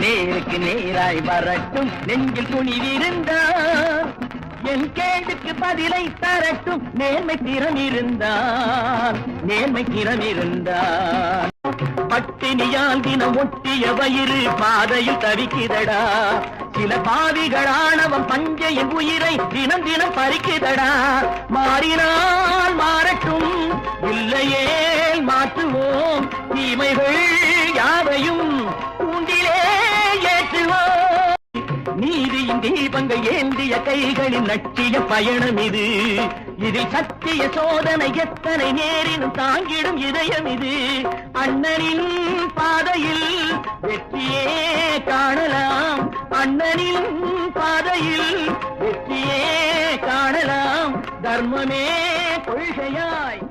நேருக்கு நேராய் வரட்டும் நெஞ்சில் துணிவிருந்தார் என் கேள்விக்கு பதிலை தரட்டும் நேர்மை திறம் இருந்தார் பட்டினியால் தினம் ஒட்டிய வயிறு பாதையில் தவிக்குதடா சில பாவிகளானவன் பஞ்சையின் உயிரை தினம் தினம் பறிக்குதடா மாறினால் மாறட்டும் இல்லையே மாற்றுவோம் தீமைகள் யாவையும் கூண்டிலே ஏற்றுவோம் நீதியின் தீபங்கள் ஏந்திய கைகளின் லட்சிய பயணம் இது இதில் சத்திய சோதனை எத்தனை நேரினும் தாங்கிடும் இதயம் இது அண்ணனின் பாதையில் வெற்றியே காணலாம் அண்ணனின் பாதையில் வெற்றியே காணலாம் தர்மமே கொள்கையாய்